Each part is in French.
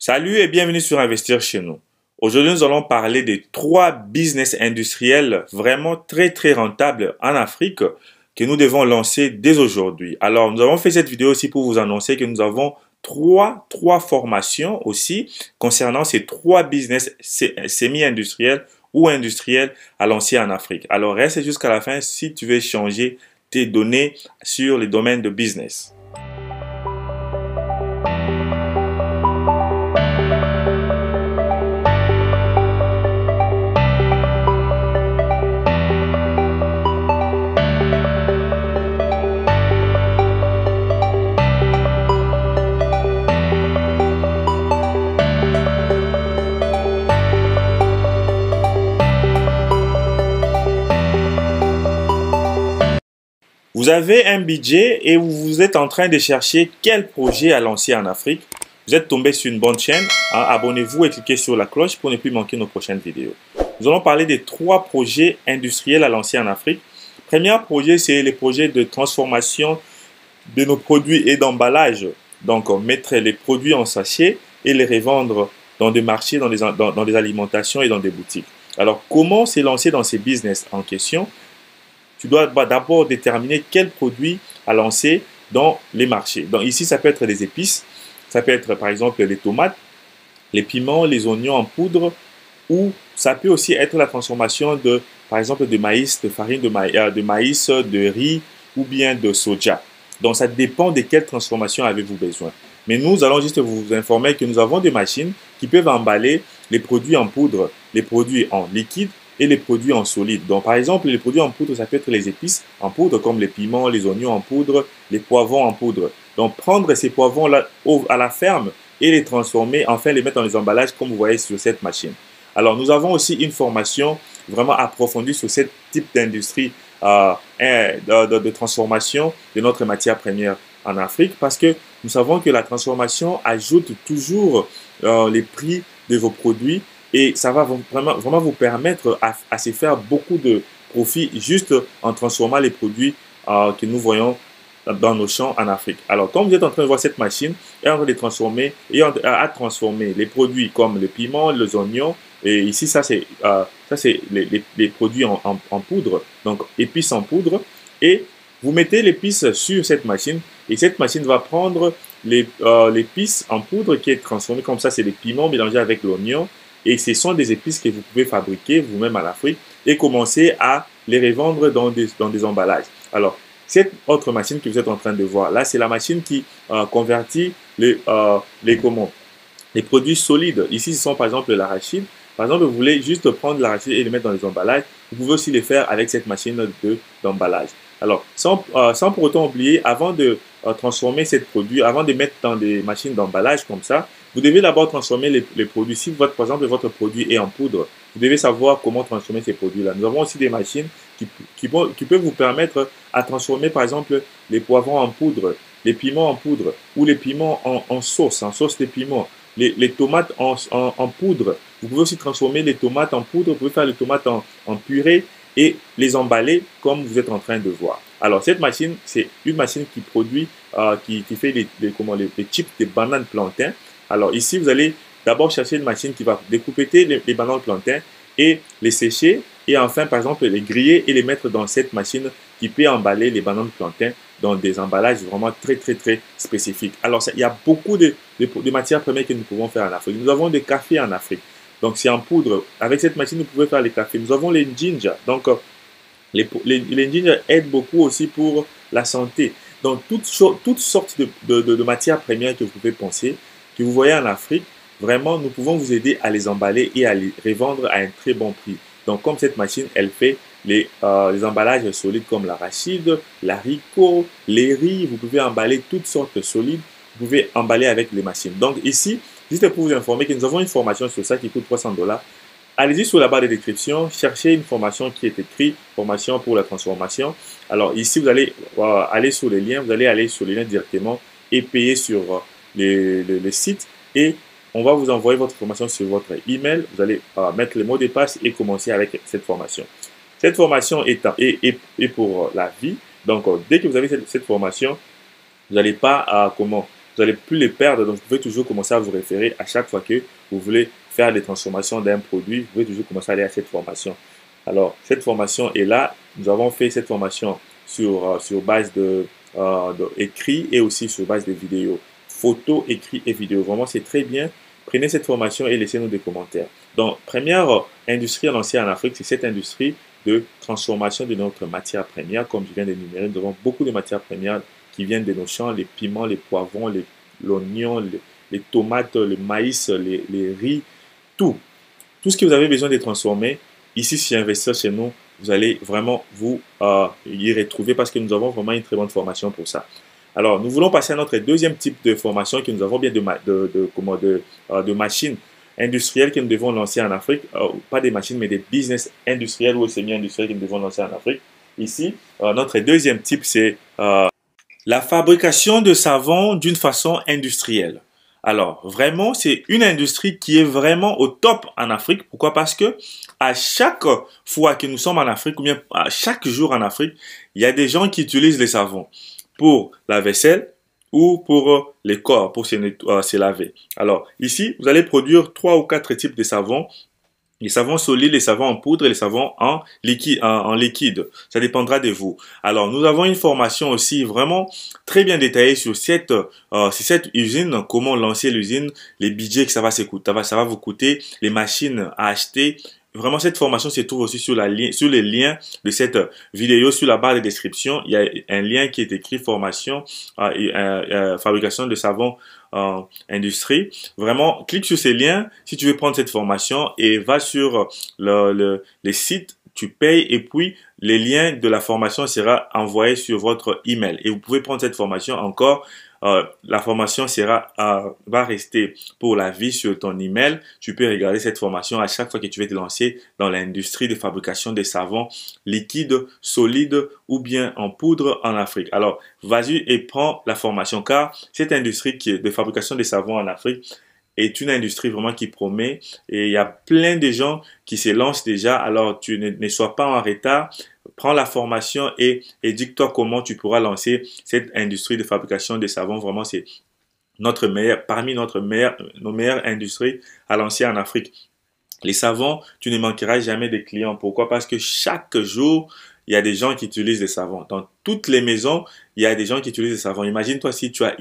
Salut et bienvenue sur Investir chez nous. Aujourd'hui, nous allons parler des 3 business industriels vraiment très rentables en Afrique que nous devons lancer dès aujourd'hui. Alors, nous avons fait cette vidéo aussi pour vous annoncer que nous avons trois formations aussi concernant ces 3 business semi-industriels ou industriels à lancer en Afrique. Alors, reste jusqu'à la fin si tu veux échanger tes données sur les domaines de business. Vous avez un budget et vous êtes en train de chercher quel projet à lancer en Afrique. Vous êtes tombé sur une bonne chaîne. Abonnez-vous et cliquez sur la cloche pour ne plus manquer nos prochaines vidéos. Nous allons parler des 3 projets industriels à lancer en Afrique. Premier projet, c'est les projets de transformation de nos produits et d'emballage. Donc, mettre les produits en sachet et les revendre dans des marchés, dans des alimentations et dans des boutiques. Alors, comment se lancer dans ces business en question? Tu dois d'abord déterminer quel produit à lancer dans les marchés. Donc ici, ça peut être des épices, ça peut être par exemple les tomates, les piments, les oignons en poudre, ou ça peut aussi être la transformation de, par exemple, de maïs, de farine de maïs, de riz ou bien de soja. Donc ça dépend de quelle transformation avez-vous besoin. Mais nous allons juste vous informer que nous avons des machines qui peuvent emballer les produits en poudre, les produits en liquide et les produits en solide. Donc, par exemple, les produits en poudre, ça peut être les épices en poudre, comme les piments, les oignons en poudre, les poivrons en poudre. Donc, prendre ces poivrons-là à la ferme et les transformer, enfin les mettre dans les emballages, comme vous voyez sur cette machine. Alors, nous avons aussi une formation vraiment approfondie sur ce type d'industrie de transformation de notre matière première en Afrique, parce que nous savons que la transformation ajoute toujours les prix de vos produits. Et ça va vraiment vous permettre à se faire beaucoup de profit juste en transformant les produits que nous voyons dans nos champs en Afrique. Alors, comme vous êtes en train de voir cette machine, elle est en train de transformer, à transformer les produits comme le piment, les oignons, et ici, ça c'est les produits en poudre, donc épices en poudre, et vous mettez l'épice sur cette machine, et cette machine va prendre l'épice en poudre qui est transformée comme ça, c'est les piments mélangés avec l'oignon. Et ce sont des épices que vous pouvez fabriquer vous-même en Afrique et commencer à les revendre dans des emballages. Alors, cette autre machine que vous êtes en train de voir là, c'est la machine qui convertit les produits solides. Ici, ce sont par exemple l'arachide. Par exemple, vous voulez juste prendre l'arachide et le mettre dans les emballages. Vous pouvez aussi le faire avec cette machine d'emballage. Alors, sans pour autant oublier, avant de transformer ces produits, avant de mettre dans des machines d'emballage comme ça, vous devez d'abord transformer les produits. Si par exemple votre produit est en poudre, vous devez savoir comment transformer ces produits-là. Nous avons aussi des machines qui peuvent vous permettre à transformer par exemple les poivrons en poudre, les piments en poudre ou les piments en sauce de piment, les tomates en poudre. Vous pouvez aussi transformer les tomates en poudre, vous pouvez faire les tomates en purée et les emballer comme vous êtes en train de voir. Alors cette machine, c'est une machine qui produit, qui fait les chips de bananes plantains. Alors ici, vous allez d'abord chercher une machine qui va découper les bananes plantains et les sécher et enfin, par exemple, les griller et les mettre dans cette machine qui peut emballer les bananes plantains dans des emballages vraiment très spécifiques. Alors, il y a beaucoup de matières premières que nous pouvons faire en Afrique. Nous avons des cafés en Afrique. Donc, c'est en poudre. Avec cette machine, vous pouvez faire les cafés. Nous avons les ginger. Donc, les ginger aident beaucoup aussi pour la santé. Donc, toutes sortes de matières premières que vous pouvez penser, que vous voyez en Afrique, vraiment, nous pouvons vous aider à les emballer et à les revendre à un très bon prix. Donc, comme cette machine, elle fait les emballages solides comme l'arachide, l'haricot, les riz. Vous pouvez emballer toutes sortes solides. Vous pouvez emballer avec les machines. Donc, ici, juste pour vous informer que nous avons une formation sur ça qui coûte $300. Allez-y sur la barre de description, cherchez une formation qui est écrite, formation pour la transformation. Alors ici, vous allez aller sur les liens, vous allez aller sur les liens directement et payer sur le site et on va vous envoyer votre formation sur votre email. Vous allez mettre les mots de passe et commencer avec cette formation. Cette formation est pour la vie. Donc, dès que vous avez cette formation, vous n'allez pas vous n'allez plus les perdre. Donc, vous pouvez toujours commencer à vous référer à chaque fois que vous voulez faire des transformations d'un produit. Vous pouvez toujours commencer à aller à cette formation. Alors, cette formation est là. Nous avons fait cette formation sur base de écrit et aussi sur base de vidéos. Photos, écrits et vidéos. Vraiment, c'est très bien. Prenez cette formation et laissez-nous des commentaires. Donc, première industrie à lancer en Afrique, c'est cette industrie de transformation de notre matière première. Comme je viens d'énumérer, nous avons beaucoup de matières premières qui viennent de nos champs, les piments, les poivrons, l'oignon, les tomates, le maïs, les riz, tout. Tout ce que vous avez besoin de transformer, ici, si investir chez nous, vous allez vraiment vous y retrouver parce que nous avons vraiment une très bonne formation pour ça. Alors, nous voulons passer à notre deuxième type de formation que nous avons bien de machines industrielles que nous devons lancer en Afrique. Pas des machines, mais des business industriels ou semi-industriels que nous devons lancer en Afrique. Ici, notre deuxième type, c'est la fabrication de savon d'une façon industrielle. Alors, vraiment, c'est une industrie qui est vraiment au top en Afrique. Pourquoi? Parce que à chaque fois que nous sommes en Afrique, ou bien à chaque jour en Afrique, il y a des gens qui utilisent les savons pour la vaisselle ou pour les corps, pour se laver. Alors, ici, vous allez produire 3 ou 4 types de savons. Les savons solides, les savons en poudre et les savons en liquide. Ça dépendra de vous. Alors, nous avons une formation aussi vraiment très bien détaillée sur cette usine, comment lancer l'usine, les budgets que ça va vous coûter, les machines à acheter. Vraiment, cette formation se trouve aussi sur les liens de cette vidéo, sur la barre de description. Il y a un lien qui est écrit formation, fabrication de savon industrie. Vraiment, clique sur ces liens si tu veux prendre cette formation et va sur les sites, tu payes et puis les liens de la formation sera envoyé sur votre email et vous pouvez prendre cette formation encore. La formation va rester pour la vie sur ton email. Tu peux regarder cette formation à chaque fois que tu veux te lancer dans l'industrie de fabrication des savons liquides, solides ou bien en poudre en Afrique. Alors, vas-y et prends la formation car cette industrie de fabrication des savons en Afrique est une industrie vraiment qui promet et il y a plein de gens qui se lancent déjà. Alors, tu ne sois pas en retard. Prends la formation et dis-toi comment tu pourras lancer cette industrie de fabrication de savons. Vraiment, c'est parmi nos meilleures industries à lancer en Afrique. Les savons, tu ne manqueras jamais de clients. Pourquoi? Parce que chaque jour, il y a des gens qui utilisent des savons. Dans toutes les maisons, il y a des gens qui utilisent des savons. Imagine-toi si tu as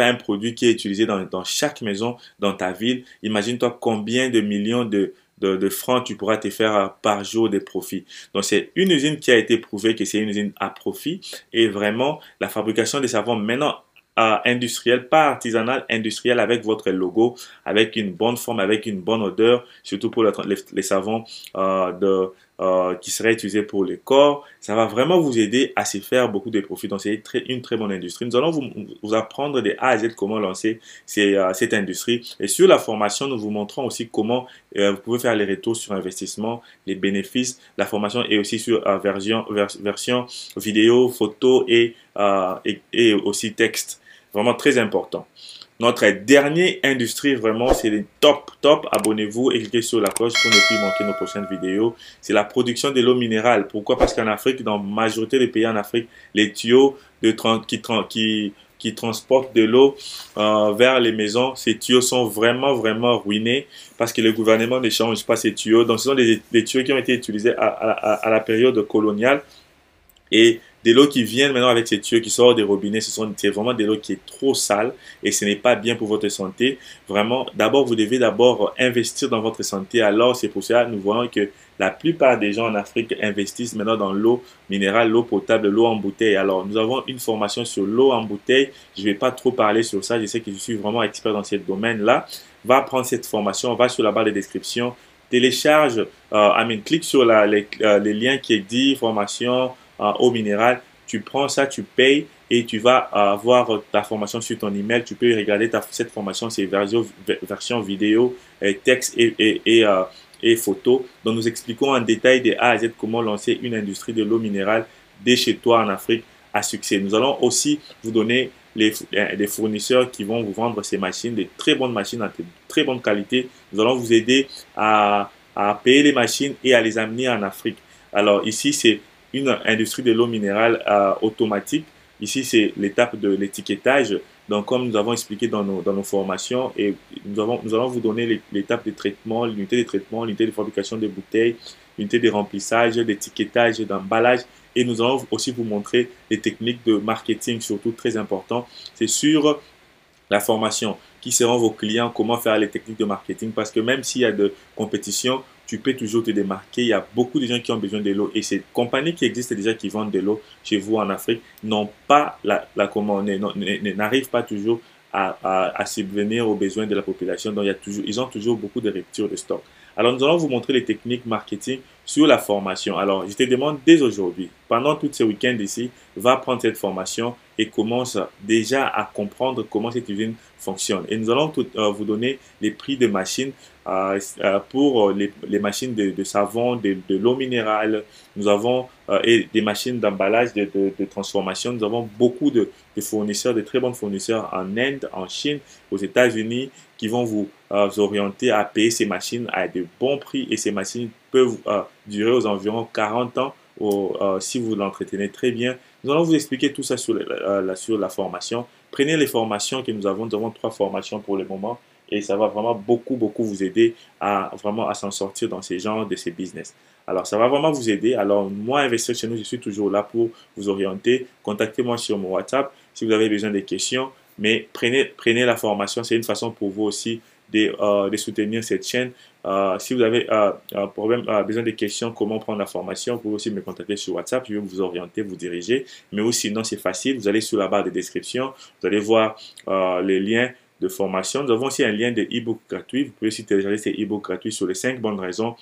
un produit qui est utilisé dans chaque maison dans ta ville. Imagine-toi combien de millions de francs tu pourras te faire par jour de profit. Donc, c'est une usine qui a été prouvée que c'est une usine à profit et vraiment, la fabrication des savons maintenant industriel, pas artisanal, industriel avec votre logo, avec une bonne forme, avec une bonne odeur, surtout pour les savons qui seraient utilisés pour les corps. Ça va vraiment vous aider à se faire beaucoup de profits. Donc, c'est une très bonne industrie. Nous allons vous apprendre de A à Z comment lancer cette industrie. Et sur la formation, nous vous montrons aussi comment vous pouvez faire les retours sur investissement, les bénéfices. La formation est aussi sur version vidéo, photo et aussi texte. Vraiment très important. Notre dernière industrie, vraiment, c'est le top. Abonnez-vous et cliquez sur la cloche pour ne plus manquer nos prochaines vidéos. C'est la production de l'eau minérale. Pourquoi? Parce qu'en Afrique, dans la majorité des pays en Afrique, les tuyaux qui transportent de l'eau vers les maisons, ces tuyaux sont vraiment ruinés parce que le gouvernement ne change pas ces tuyaux. Donc, ce sont des tuyaux qui ont été utilisés à la période coloniale. Et de l'eau qui vient maintenant avec ces tuyaux qui sortent des robinets, c'est vraiment de l'eau qui est trop sale et ce n'est pas bien pour votre santé. Vraiment, vous devez investir dans votre santé. Alors, c'est pour ça que nous voyons que la plupart des gens en Afrique investissent maintenant dans l'eau minérale, l'eau potable, l'eau en bouteille. Alors, nous avons une formation sur l'eau en bouteille. Je ne vais pas trop parler sur ça. Je sais que je suis vraiment expert dans ce domaine-là. Va prendre cette formation, va sur la barre de description, télécharge, clique sur les liens qui est dit formation eau minérale, tu prends ça, tu payes et tu vas avoir ta formation sur ton email. Tu peux regarder cette formation, c'est version vidéo, texte et photo. Donc, nous expliquons en détail de A à Z comment lancer une industrie de l'eau minérale dès chez toi en Afrique à succès. Nous allons aussi vous donner des fournisseurs qui vont vous vendre ces machines, des très bonnes machines en très bonne qualité. Nous allons vous aider à payer les machines et à les amener en Afrique. Alors, ici, c'est une industrie de l'eau minérale automatique. Ici, c'est l'étape de l'étiquetage. Donc, comme nous avons expliqué dans nos formations, et nous allons vous donner l'étape de traitement, l'unité de traitement, l'unité de fabrication des bouteilles, l'unité de remplissage, d'étiquetage, d'emballage. Et nous allons aussi vous montrer les techniques de marketing, surtout très important. C'est sur la formation, qui seront vos clients, comment faire les techniques de marketing, parce que même s'il y a de compétition, tu peux toujours te démarquer. Il y a beaucoup de gens qui ont besoin de l'eau et ces compagnies qui existent déjà qui vendent de l'eau chez vous en Afrique n'ont pas n'arrivent pas toujours à subvenir aux besoins de la population. Donc, ils ont toujours beaucoup de ruptures de stock. Alors, nous allons vous montrer les techniques marketing sur la formation. Alors, je te demande dès aujourd'hui, pendant tous ces week-ends ici, va prendre cette formation et commence déjà à comprendre comment cette usine fonctionne. Et nous allons vous donner les prix de machines pour les machines de savon, de l'eau minérale. Nous avons et des machines d'emballage, de transformation. Nous avons beaucoup de fournisseurs, de très bons fournisseurs en Inde, en Chine, aux États-Unis, qui vont vous orienter à payer ces machines à de bons prix. Et ces machines peuvent durer aux environs 40 ans si vous l'entretenez très bien. Nous allons vous expliquer tout ça sur la formation. Prenez les formations que nous avons. Nous avons 3 formations pour le moment et ça va vraiment beaucoup vous aider à vraiment à s'en sortir dans ces genres de ces business. Alors, ça va vraiment vous aider. Alors, moi, investir chez nous, je suis toujours là pour vous orienter. Contactez-moi sur mon WhatsApp si vous avez besoin de questions. Mais prenez la formation. C'est une façon pour vous aussi de soutenir cette chaîne. Si vous avez besoin de questions, comment prendre la formation, vous pouvez aussi me contacter sur WhatsApp. Je vais vous orienter, vous diriger. Mais aussi, sinon, c'est facile. Vous allez sur la barre de description. Vous allez voir les liens de formation. Nous avons aussi un lien de e-book gratuit. Vous pouvez aussi télécharger ces e-books gratuits sur les 5 bonnes raisons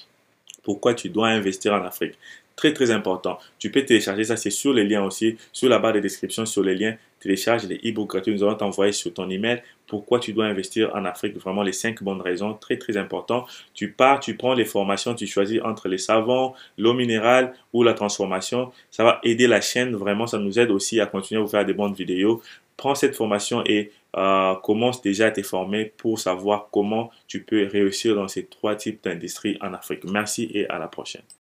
pourquoi tu dois investir en Afrique. Très important. Tu peux télécharger ça, c'est sur les liens aussi, sur la barre de description, sur les liens. Télécharge les e-books gratuits. Nous allons t'envoyer sur ton email pourquoi tu dois investir en Afrique. Vraiment les 5 bonnes raisons, très important. Tu pars, tu prends les formations, tu choisis entre les savons, l'eau minérale ou la transformation. Ça va aider la chaîne. Vraiment, ça nous aide aussi à continuer à vous faire des bonnes vidéos. Prends cette formation et commence déjà à te former pour savoir comment tu peux réussir dans ces 3 types d'industries en Afrique. Merci et à la prochaine.